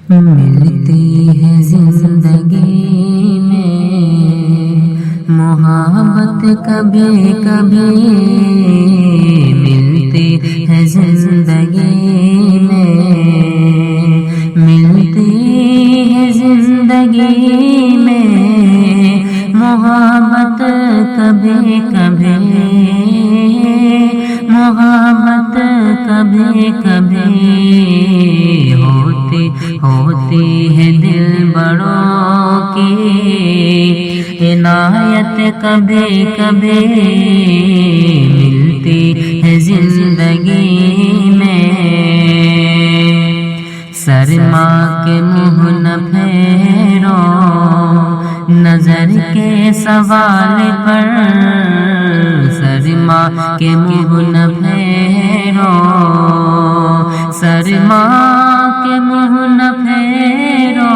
ملتی ہے زندگی میں محبت کبھی کبھی، ملتی ہے زندگی میں، ملتی ہے زندگی میں محبت کبھی کبھی، محبت کبھی کبھی ہوتی ہے دل بڑوں کی عنایت کبھی کبھی، ملتی ہے زندگی میں۔ سرما کے منہ نہ پھیرو نظر کے سوال پر، سرما کے منہ نہ پھیرو، سرما کے منہ نہ پھیرو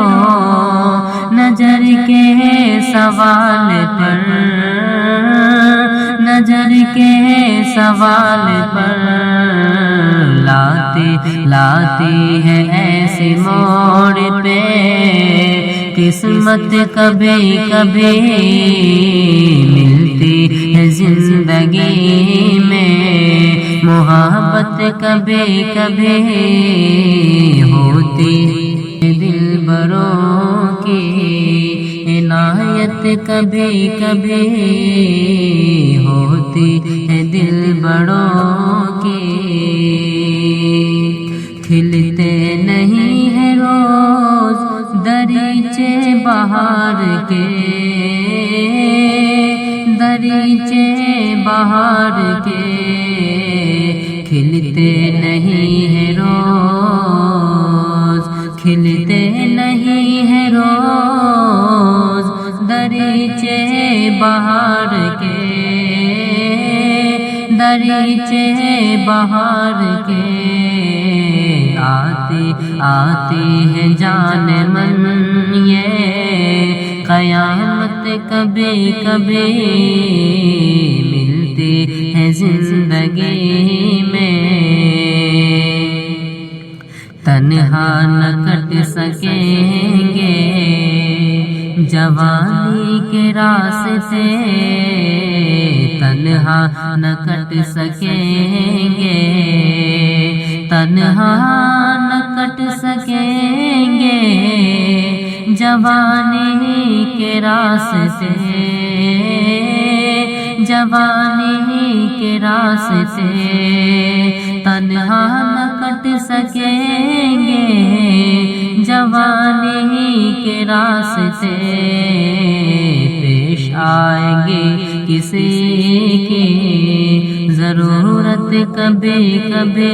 نظر کے سوال پر، نظر کے سوال پر، لاتی ہے ایسے موڑ پہ قسمت کبھی کبھی، ملتی ہے زندگی میں محبت کبھی کبھی، ہوتی ہے دل بروں کی عنایت کبھی کبھی، ہوتی ہے دل بڑوں کی۔ کھلتے نہیں ہیں روز دریچے بہار کے، دریچے بہار کے، کھلتے نہیں ہیں روز، کھلتے نہیں ہیں روز دریچے بہار کے، دریچے بہار کے، آتی ہے جان من یہ قیامت کبھی کبھی، ملتی ہے زندگی میں۔ تنہا نہ کٹ سکیں گے جوانی کے راستے، تنہا نہ کٹ سکیں گے، تنہا نہ کٹ سکیں گے جوانی کے راستے، جوانی کے راستے، تنہا نہ کٹ سکیں گے جوانی کے راستے، پیش آئیں گے کسی کی ضرورت کبھی کبھی،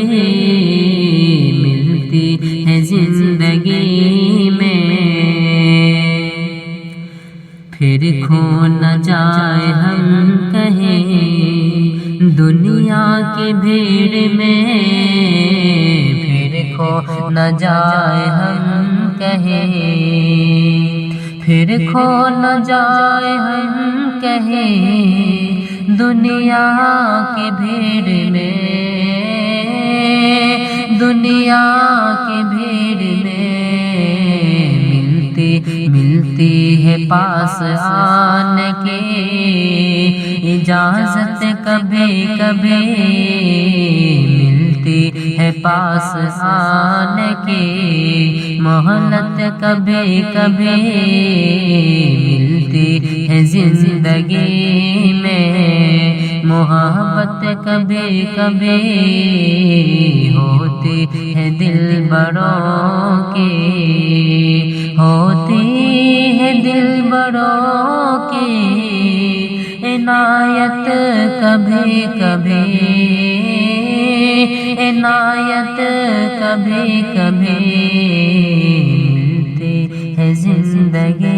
ملتی ہے زندگی میں۔ پھر کھو نہ جائے ہم کہیں دنیا کی بھیڑ میں، پھر کھو نہ جائے ہم کہیں، پھر کھو نہ جائے ہم کہیں دنیا کی بھیڑ میں، دنیا کی بھیڑ میں، ملتی ہے پاس آنے کی اجازت کبھی کبھی، ملتی ہے پاس آنے کی مہلت کبھی کبھی، ملتی ہے زندگی میں محبت کبھی کبھی، ہوتی ہے دل بروں کی، ہوتی ہے دل بروں کی عنایت کبھی کبھی، عنایت کبھی کبھی، ملتی ہے زندگی